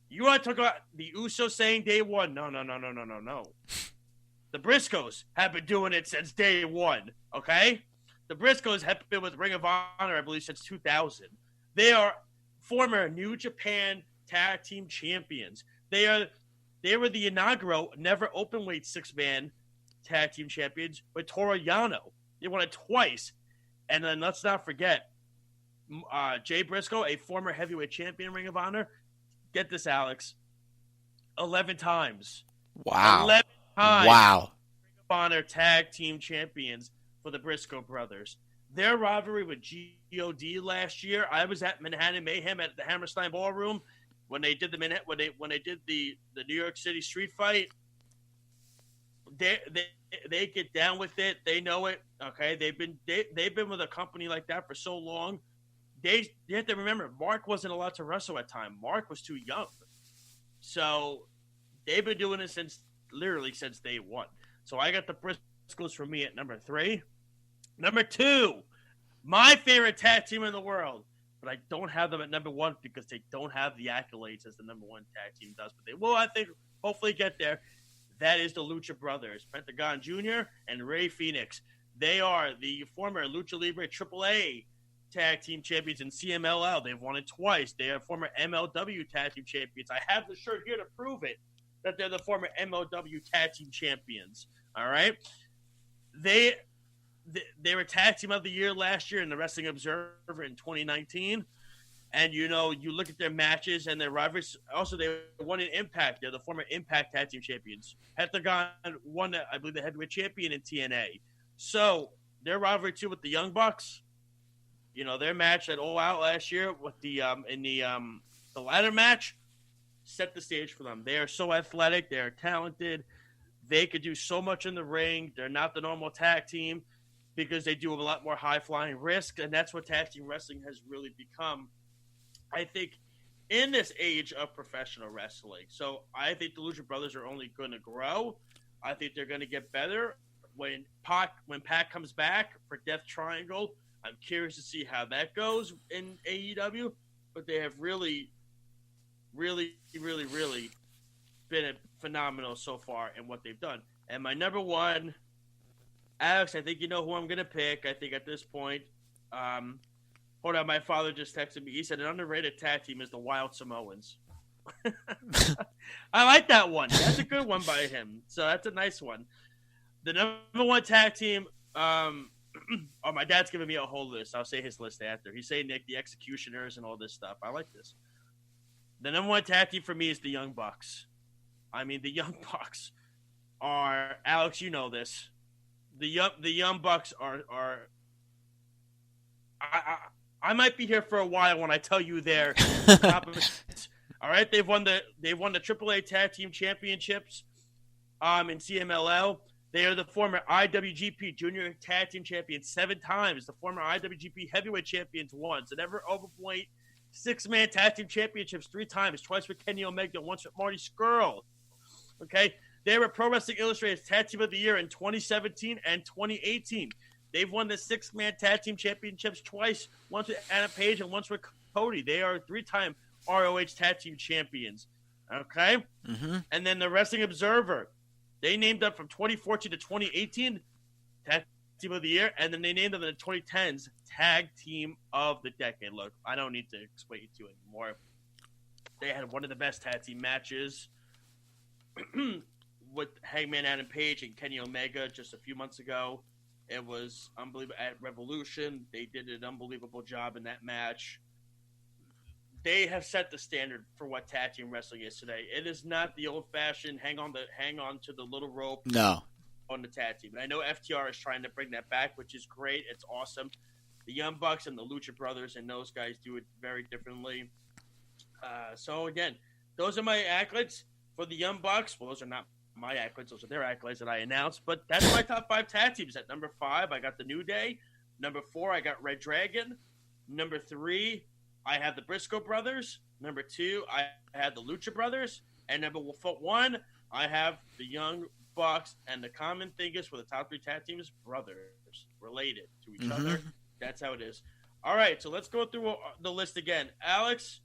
You want to talk about the Usos saying day one? No. The Briscoes have been doing it since day one, okay? The Briscoes have been with Ring of Honor, I believe, since 2000. They are former New Japan Tag Team Champions. They were the inaugural never openweight 6-man Tag Team Champions with Toru Yano. They won it twice. And then let's not forget, Jay Briscoe, a former heavyweight champion, Ring of Honor. Get this, Alex. 11 times. Wow. 11 times. Wow. Ring of Honor tag team champions for the Briscoe brothers. Their rivalry with G.O.D. last year, I was at Manhattan Mayhem at the Hammerstein Ballroom when they did the New York City street fight. They get down with it. They know it. Okay, they've been with a company like that for so long. You have to remember, Mark wasn't allowed to wrestle at time. Mark was too young, so they've been doing it since day one. So I got the Briscoes for me at number 3. Number 2, my favorite tag team in the world, but I don't have them at number 1 because they don't have the accolades as the number 1 tag team does. But they will, I think, hopefully get there. That is the Lucha Brothers, Pentagon Jr. and Rey Fenix. They are the former Lucha Libre AAA tag team champions in CMLL. They've won it twice. They are former MLW tag team champions. I have the shirt here to prove it, that they're the former MLW tag team champions. All right? They were tag team of the year last year in the Wrestling Observer in 2019. And, you look at their matches and their rivalries. Also, they won an Impact. They're the former Impact tag team champions. Pentagon won, I believe, the heavyweight champion in TNA. So, their rivalry, too, with the Young Bucks, their match at All Out last year with the ladder match set the stage for them. They are so athletic. They are talented. They could do so much in the ring. They're not the normal tag team because they do a lot more high-flying risk, and that's what tag team wrestling has really become, I think, in this age of professional wrestling. So I think the Lucha Brothers are only going to grow. I think they're going to get better. When Pac comes back for Death Triangle, I'm curious to see how that goes in AEW. But they have really, really, really, really been phenomenal so far in what they've done. And my number 1, Alex, I think you know who I'm going to pick. I think at this point, hold on, my father just texted me. He said an underrated tag team is the Wild Samoans. I like that one. That's a good one by him. So that's a nice one. The number 1 tag team, my dad's giving me a whole list. I'll say his list after. He's saying, Nick, the Executioners and all this stuff. I like this. The number 1 tag team for me is the Young Bucks. I mean, the Young Bucks are, Alex, you know this. The Young Bucks are I might be here for a while when I tell you their top of it. All right, they've won the AAA Tag Team Championships in CMLL. They are the former IWGP Junior Tag Team Champions 7 times, the former IWGP Heavyweight Champions once, the never overweight 6-man Tag Team Championships 3 times, twice with Kenny Omega, once with Marty Scurll. Okay, they were Pro Wrestling Illustrated's Tag Team of the Year in 2017 and 2018. They've won the 6-man Tag Team Championships twice, once with Adam Page and once with Cody. They are 3-time ROH Tag Team Champions. Okay? Mm-hmm. And then the Wrestling Observer, they named them from 2014 to 2018 Tag Team of the Year, and then they named them in the 2010s Tag Team of the Decade. Look, I don't need to explain it to you anymore. They had one of the best tag team matches with Hangman Adam Page and Kenny Omega just a few months ago. It was unbelievable. At Revolution, they did an unbelievable job in that match. They have set the standard for what tag team wrestling is today. It is not the old-fashioned hang on to the little rope. No. On the tag team. And I know FTR is trying to bring that back, which is great. It's awesome. The Young Bucks and the Lucha Brothers and those guys do it very differently. So again, those are my accolades for the Young Bucks. Well, those are not my accolades. Those are their accolades that I announced. But that's my top 5 tag teams. At number 5, I got the New Day. Number 4, I got Red Dragon. Number 3, I have the Briscoe Brothers. Number 2, I have the Lucha Brothers. And number 1, I have the Young Bucks. And the common thing is for the top 3 tag teams, brothers, related to each other. That's how it is. All right, so let's go through the list again. Alex,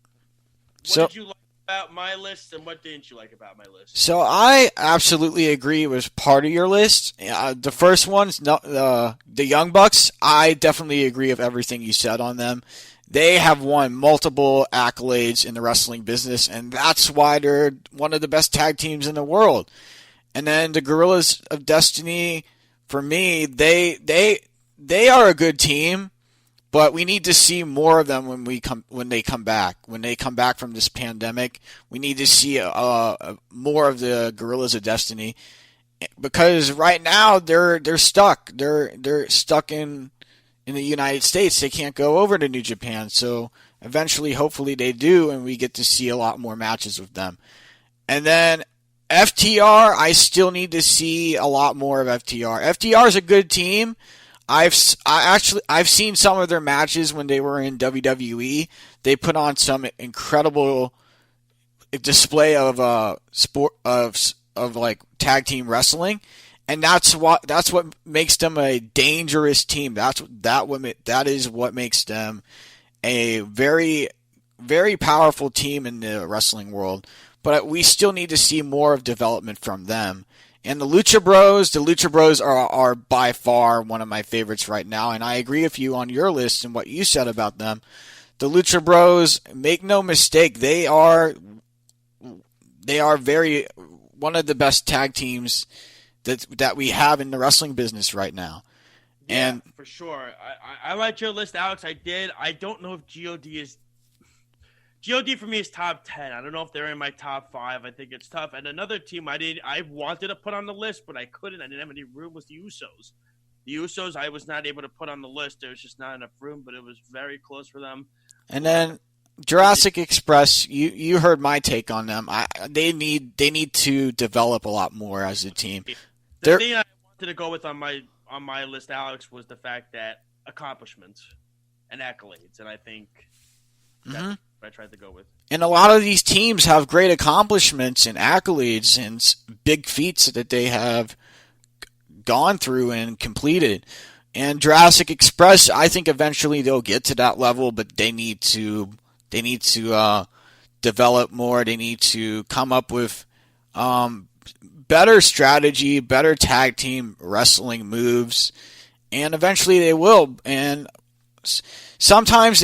what did you like about my list, and what didn't you like about my list? So I absolutely agree it was part of your list. The first one's the Young Bucks. I definitely agree with everything you said on them. They have won multiple accolades in the wrestling business, and that's why they're one of the best tag teams in the world. And then the Guerrillas of Destiny, for me, they are a good team, but we need to see more of them when they come back. When they come back from this pandemic, we need to see more of the Guerrillas of Destiny, because right now they're stuck. They're stuck in the United States. They can't go over to New Japan. So eventually, hopefully, they do, and we get to see a lot more matches with them. And then FTR, I still need to see a lot more of FTR. FTR is a good team. I've seen some of their matches when they were in WWE. They put on some incredible display of like tag team wrestling, and that's what makes them a dangerous team. That is what makes them a very, very powerful team in the wrestling world. But we still need to see more of development from them. And the Lucha Bros are by far one of my favorites right now, and I agree with you on your list and what you said about them. The Lucha Bros, make no mistake, they are very one of the best tag teams that we have in the wrestling business right now. Yeah, and for sure. I liked your list, Alex. I did. I don't know if GOD for me is top 10. I don't know if they're in my top 5. I think it's tough. And another team I wanted to put on the list, but I couldn't. I didn't have any room, was the Usos. The Usos I was not able to put on the list. There was just not enough room, but it was very close for them. And then Jurassic Express, you heard my take on them. They need to develop a lot more as a team. The thing I wanted to go with on my list, Alex, was the fact that accomplishments and accolades, and I think that's what I tried to go with. And a lot of these teams have great accomplishments and accolades and big feats that they have gone through and completed. And Jurassic Express, I think eventually they'll get to that level, but they need to develop more. They need to come up with better strategy, better tag team wrestling moves, and eventually they will. And sometimes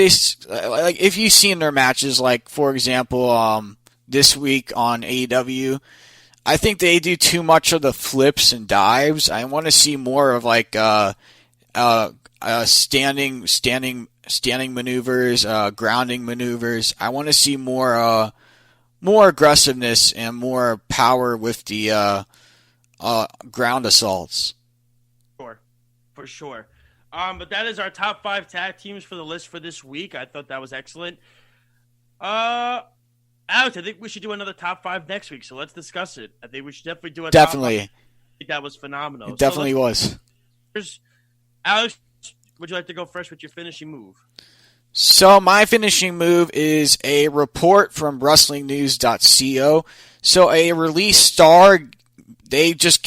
like if you've seen their matches, like for example, this week on AEW, I think they do too much of the flips and dives. I want to see more of like standing maneuvers, grounding maneuvers. I want to see more aggressiveness and more power with the ground assaults. For sure. But that is our top 5 tag teams for the list for this week. I thought that was excellent. Alex, I think we should do another top 5 next week, so let's discuss it. I think we should definitely do a top 5. I think that was phenomenal. It definitely was. Alex, would you like to go first with your finishing move? So my finishing move is a report from WrestlingNews.co. So a release star, they just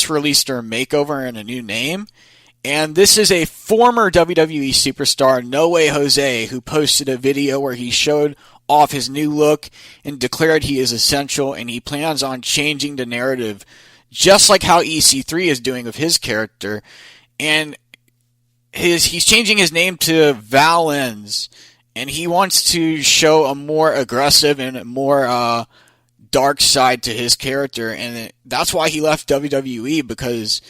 released their makeover and a new name. And this is a former WWE superstar, No Way Jose, who posted a video where he showed off his new look and declared he is essential and he plans on changing the narrative, just like how EC3 is doing with his character. And he's changing his name to Valens, and he wants to show a more aggressive and a more dark side to his character. And that's why he left WWE, because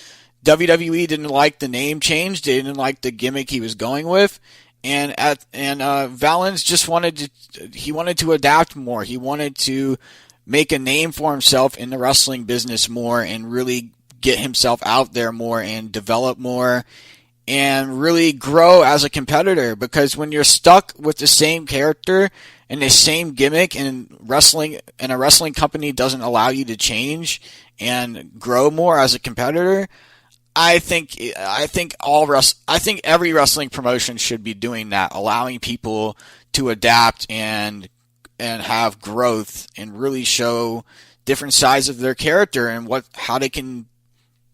WWE didn't like the name change. They didn't like the gimmick he was going with. And Valens just wanted to adapt more. He wanted to make a name for himself in the wrestling business more and really get himself out there more and develop more and really grow as a competitor. Because when you're stuck with the same character and the same gimmick and a wrestling company doesn't allow you to change and grow more as a competitor, I think every wrestling promotion should be doing that, allowing people to adapt and have growth and really show different sides of their character and how they can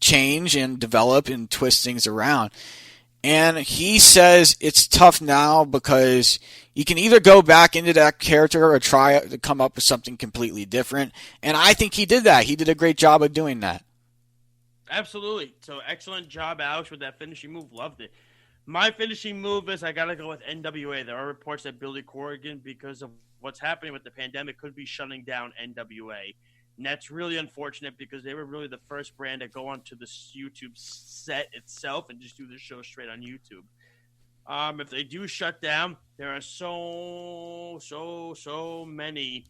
change and develop and twist things around. And he says it's tough now because you can either go back into that character or try to come up with something completely different. And I think he did that. He did a great job of doing that. Absolutely. So excellent job, Alex, with that finishing move. Loved it. My finishing move is I got to go with NWA. There are reports that Billy Corgan, because of what's happening with the pandemic, could be shutting down NWA. And that's really unfortunate because they were really the first brand to go onto the YouTube set itself and just do the show straight on YouTube. If they do shut down, there are so many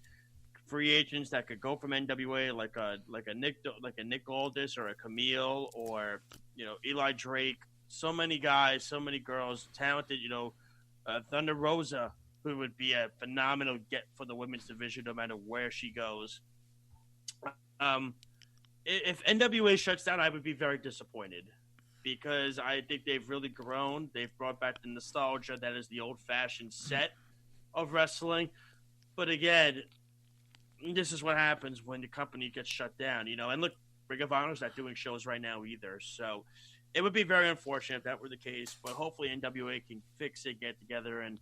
free agents that could go from NWA, like a Nick Aldis or a Camille or Eli Drake. So many guys, so many girls, talented. Thunder Rosa, who would be a phenomenal get for the women's division, no matter where she goes. If NWA shuts down, I would be very disappointed because I think they've really grown. They've brought back the nostalgia that is the old-fashioned set of wrestling. But again, this is what happens when the company gets shut down, And look, Ring of Honor's not doing shows right now either. So it would be very unfortunate if that were the case. But hopefully NWA can fix it, get together, and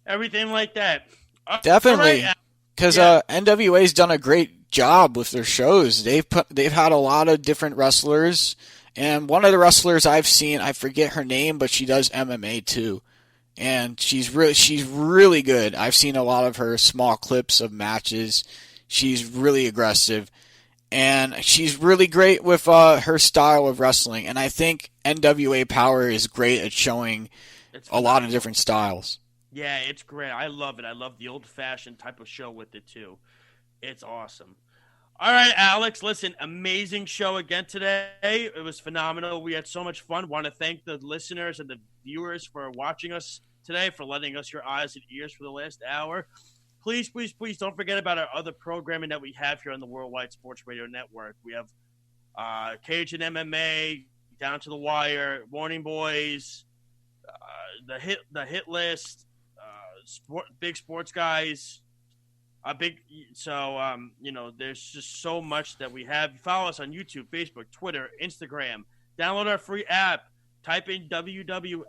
everything like that. Definitely. Because NWA's done a great job with their shows. They've had a lot of different wrestlers. And one of the wrestlers I've seen, I forget her name, but she does MMA too. And she's really good. I've seen a lot of her small clips of matches. She's really aggressive. And she's really great with her style of wrestling. And I think NWA Power is great at showing a lot of different styles. Yeah, it's great. I love it. I love the old-fashioned type of show with it too. It's awesome. All right, Alex, listen, amazing show again today. It was phenomenal. We had so much fun. Want to thank the listeners and the viewers for watching us today, for lending us your eyes and ears for the last hour. Please, please, please don't forget about our other programming that we have here on the Worldwide Sports Radio Network. We have Cage and MMA, Down to the Wire, Morning Boys, the hit list, Big Sports Guys. There's just so much that we have. Follow us on YouTube, Facebook, Twitter, Instagram. Download our free app. Type in WWSRN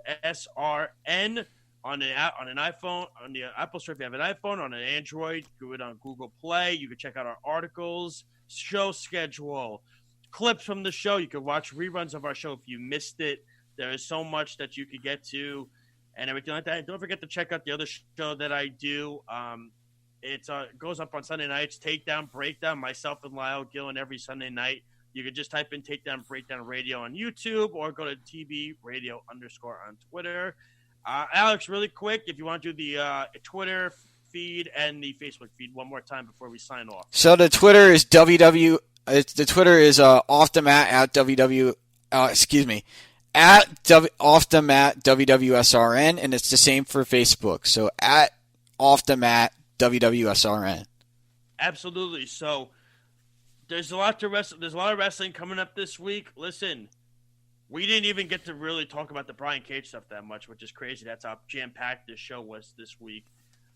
on an iPhone, on the Apple Store if you have an iPhone, on an Android. Do it on Google Play. You can check out our articles, show schedule, clips from the show. You can watch reruns of our show if you missed it. There is so much that you could get to and everything like that. And don't forget to check out the other show that I do. It goes up on Sunday nights, Takedown Breakdown, myself and Lyle Gillen every Sunday night. You can just type in Takedown Breakdown Radio on YouTube or go to TB Radio _ on Twitter. Alex, really quick, if you want to do the Twitter feed and the Facebook feed one more time before we sign off. So the Twitter is off the mat at off the mat WWSRN, and it's the same for Facebook. So at off the mat WWSRN. Absolutely. So there's a lot of wrestling coming up this week. Listen, we didn't even get to really talk about the Brian Cage stuff that much, which is crazy. That's how jam-packed this show was this week.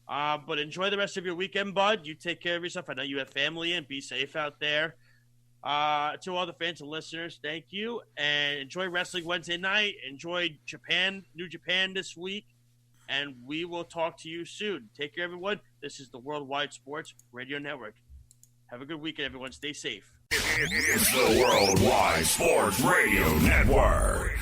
But enjoy the rest of your weekend, bud. You take care of yourself. I know you have family and be safe out there. To all the fans and listeners, thank you. And enjoy Wrestling Wednesday night. Enjoy New Japan this week. And we will talk to you soon. Take care, everyone. This is the Worldwide Sports Radio Network. Have a good weekend, everyone. Stay safe. It's the Worldwide Sports Radio Network.